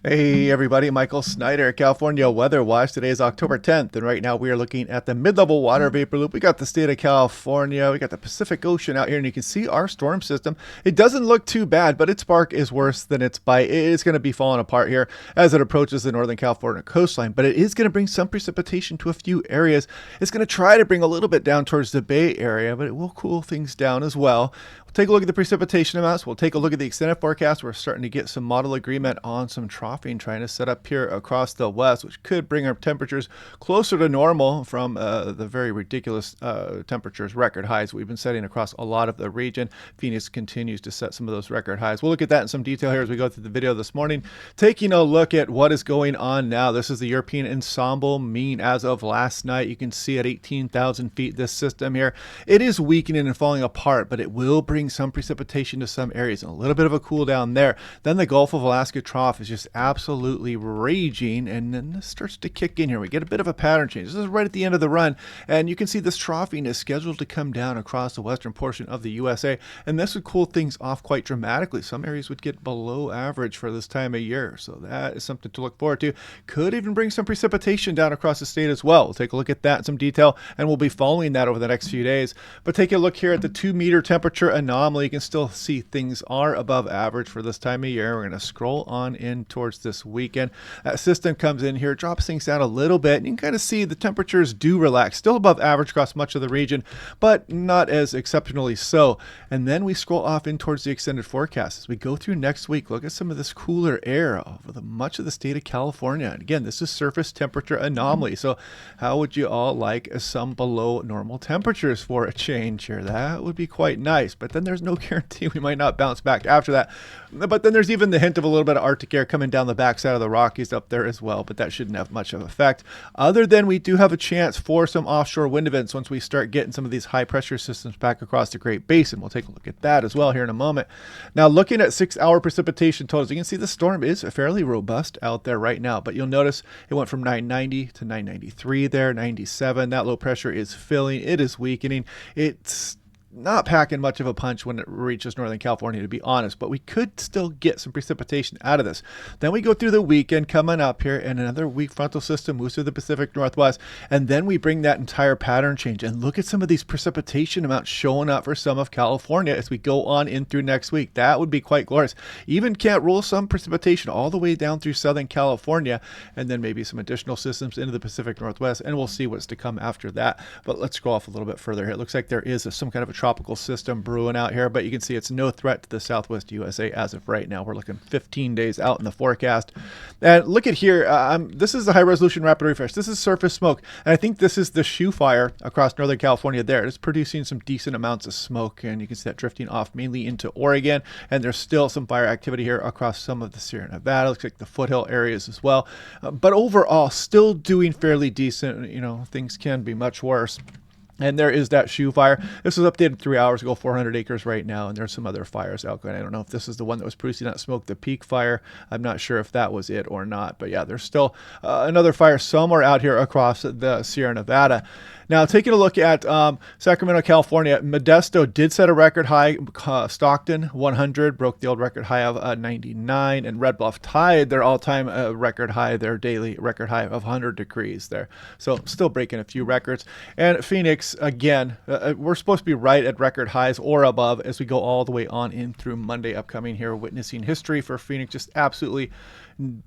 Hey everybody, Michael Snyder, California Weather Watch. Today is October 10th, and right now we are looking at the mid-level water vapor loop. We got the state of California, we got the Pacific Ocean out here, and you can see our storm system. It doesn't look too bad, but its bark is worse than its bite. It is going to be falling apart here as it approaches the Northern California coastline, but it is going to bring some precipitation to a few areas. It's going to try to bring a little bit down towards the Bay Area, but it will cool things down as well. We'll take a look at the precipitation amounts. We'll take a look at the extended forecast. We're starting to get some model agreement on some troughing trying to set up here across the west, which could bring our temperatures closer to normal from the very ridiculous temperatures, record highs we've been setting across a lot of the region. Phoenix continues to set some of those record highs. We'll look at that in some detail here as we go through the video this morning. Taking a look at what is going on now. This is the European ensemble mean as of last night. You can see at 18,000 feet this system here. It is weakening and falling apart, but it will bring some precipitation to some areas and a little bit of a cool down there. Then the Gulf of Alaska trough is just absolutely raging, and then this starts to kick in here. We get a bit of a pattern change. This is right at the end of the run, and you can see this troughing is scheduled to come down across the western portion of the USA, and this would cool things off quite dramatically. Some areas would get below average for this time of year, so that is something to look forward to. Could even bring some precipitation down across the state as well. We'll take a look at that in some detail, and we'll be following that over the next few days. But take a look here at the 2-meter temperature anomaly. You can still see things are above average for this time of year. We're going to scroll on in towards this weekend. That system comes in here, drops things down a little bit, and you can kind of see the temperatures do relax. Still above average across much of the region, but not as exceptionally so. And then we scroll off in towards the extended forecast. As we go through next week, look at some of this cooler air over much of the state of California. And again, this is surface temperature anomaly. So how would you all like some below normal temperatures for a change here? That would be quite nice, but then there's no guarantee we might not bounce back after that. But then there's even the hint of a little bit of Arctic air coming down the backside of the Rockies up there as well, but that shouldn't have much of an effect. Other than we do have a chance for some offshore wind events once we start getting some of these high pressure systems back across the Great Basin. We'll take a look at that as well here in a moment. Now, looking at 6-hour precipitation totals, you can see the storm is fairly robust out there right now, but you'll notice it went from 990 to 993 there, 97. That low pressure is filling. It is weakening. It's not packing much of a punch when it reaches Northern California, to be honest, but we could still get some precipitation out of this. Then we go through the weekend coming up here, and another weak frontal system moves through the Pacific Northwest, and then we bring that entire pattern change. And look at some of these precipitation amounts showing up for some of California as we go on in through next week. That would be quite glorious. Even can't rule some precipitation all the way down through Southern California, and then maybe some additional systems into the Pacific Northwest, and we'll see what's to come after that. But let's go off a little bit further here. It looks like there is some kind of a tropical system brewing out here, but you can see it's no threat to the Southwest USA as of right now. We're looking 15 days out in the forecast. And look at here. This is the high resolution rapid refresh. This is surface smoke. And I think this is the shoe fire across Northern California there. It's producing some decent amounts of smoke, and you can see that drifting off mainly into Oregon. And there's still some fire activity here across some of the Sierra Nevada. Looks like the foothill areas as well. But overall, still doing fairly decent. You know, things can be much worse. And there is that shoe fire. This was updated 3 hours ago, 400 acres right now, and there's some other fires out going. I don't know if this is the one that was producing that smoke, the peak fire. I'm not sure if that was it or not. But yeah, there's still another fire somewhere out here across the Sierra Nevada. Now, taking a look at Sacramento, California, Modesto did set a record high. Stockton, 100, broke the old record high of 99. And Red Bluff tied their all-time record high, their daily record high of 100 degrees there. So still breaking a few records. And Phoenix, again, we're supposed to be right at record highs or above as we go all the way on in through Monday upcoming here, witnessing history for Phoenix just absolutely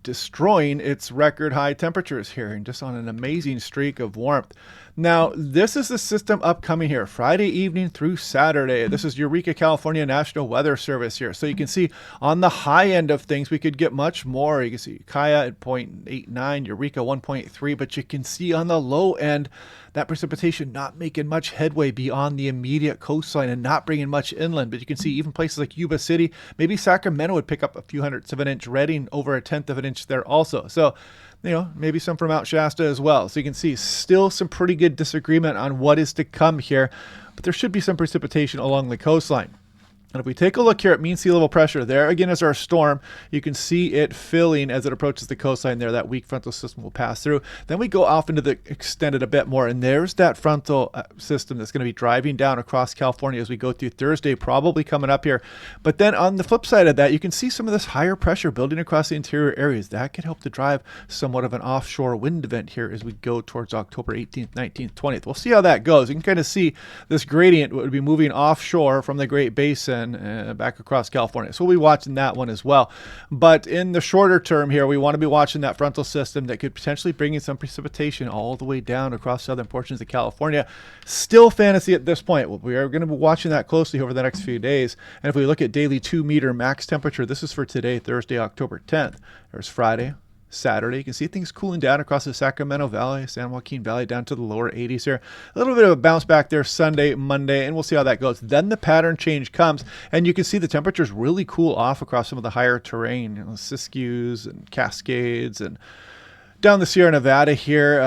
destroying its record high temperatures here and just on an amazing streak of warmth. Now, this is the system upcoming here, Friday evening through Saturday. This is Eureka, California National Weather Service here. So you can see on the high end of things, we could get much more. You can see Kaya at 0.89, Eureka 1.3, but you can see on the low end, that precipitation not making much headway beyond the immediate coastline and not bringing much inland. But you can see even places like Yuba City, maybe Sacramento would pick up a few hundredths of an inch, Redding over a tenth of an inch there also. So, you know, maybe some from Mount Shasta as well. So you can see still some pretty good disagreement on what is to come here, but there should be some precipitation along the coastline. And if we take a look here at mean sea level pressure, there again is our storm. You can see it filling as it approaches the coastline there. That weak frontal system will pass through. Then we go off into the extended a bit more, and there's that frontal system that's going to be driving down across California as we go through Thursday, probably coming up here. But then on the flip side of that, you can see some of this higher pressure building across the interior areas. That could help to drive somewhat of an offshore wind event here as we go towards October 18th, 19th, 20th. We'll see how that goes. You can kind of see this gradient would be moving offshore from the Great Basin back across California. So we'll be watching that one as well. But in the shorter term here, we want to be watching that frontal system that could potentially bring in some precipitation all the way down across southern portions of California. Still fantasy at this point. We are going to be watching that closely over the next few days. And if we look at daily 2-meter max temperature, this is for today, Thursday, October 10th. There's Friday, Saturday. You can see things cooling down across the Sacramento Valley, San Joaquin Valley down to the lower 80s here. A little bit of a bounce back there Sunday, Monday, and we'll see how that goes. Then the pattern change comes, and you can see the temperatures really cool off across some of the higher terrain, Siskiyous and Cascades and down the Sierra Nevada here.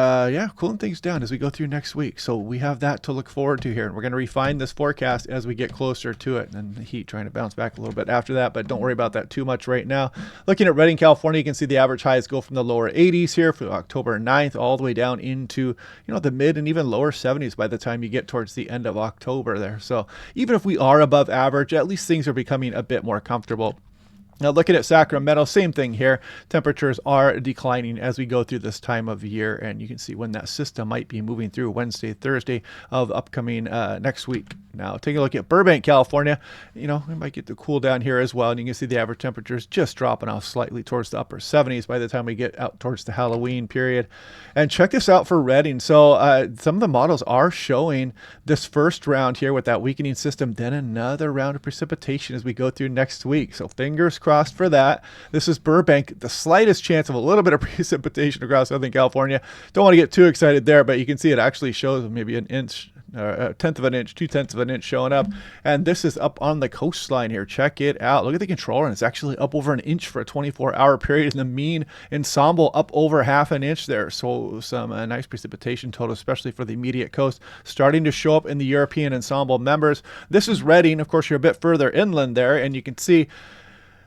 Cooling things down as we go through next week. So we have that to look forward to here. And we're going to refine this forecast as we get closer to it. And the heat trying to bounce back a little bit after that, but don't worry about that too much right now. Looking at Redding, California, you can see the average highs go from the lower 80s here for October 9th all the way down into, the mid and even lower 70s by the time you get towards the end of October there. So even if we are above average, at least things are becoming a bit more comfortable. Now looking at Sacramento, same thing here. Temperatures are declining as we go through this time of year, and you can see when that system might be moving through Wednesday, Thursday of upcoming next week. Now taking a look at Burbank, California, we might get the cool down here as well, and you can see the average temperatures just dropping off slightly towards the upper 70s by the time we get out towards the Halloween period. And check this out for Redding. So some of the models are showing this first round here with that weakening system, then another round of precipitation as we go through next week. So fingers crossed for that. This is Burbank, the slightest chance of a little bit of precipitation across Southern California. Don't want to get too excited there, but you can see it actually shows maybe an inch, a tenth of an inch, 2/10 of an inch showing up. And this is up on the coastline here. Check it out. Look at the controller, and it's actually up over an inch for a 24-hour period. And the mean ensemble up over half an inch there. So some nice precipitation total, especially for the immediate coast, starting to show up in the European ensemble members. This is Redding. Of course, you're a bit further inland there, and you can see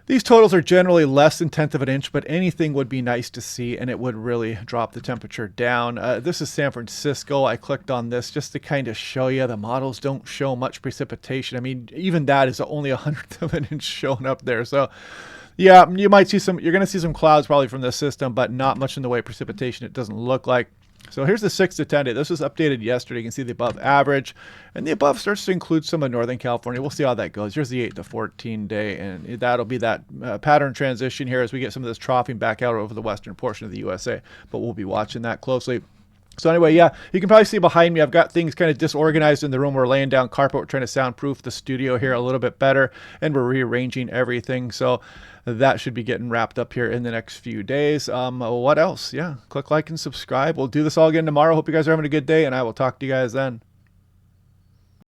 these totals are generally less than 1/10 of an inch, but anything would be nice to see, and it would really drop the temperature down. This is San Francisco. I clicked on this just to kind of show you the models don't show much precipitation. I mean, even that is only 1/100 of an inch showing up there. So yeah, you might see you're going to see some clouds probably from this system, but not much in the way of precipitation, it doesn't look like. So here's the 6 to 10 day. This was updated yesterday. You can see the above average, and the above starts to include some of Northern California. We'll see how that goes. Here's the 8 to 14 day, and that'll be that pattern transition here as we get some of this troughing back out over the western portion of the USA. But we'll be watching that closely. So anyway, yeah, you can probably see behind me, I've got things kind of disorganized in the room. We're laying down carpet. We're trying to soundproof the studio here a little bit better, and we're rearranging everything. So that should be getting wrapped up here in the next few days. What else? Yeah, click like and subscribe. We'll do this all again tomorrow. Hope you guys are having a good day, and I will talk to you guys then.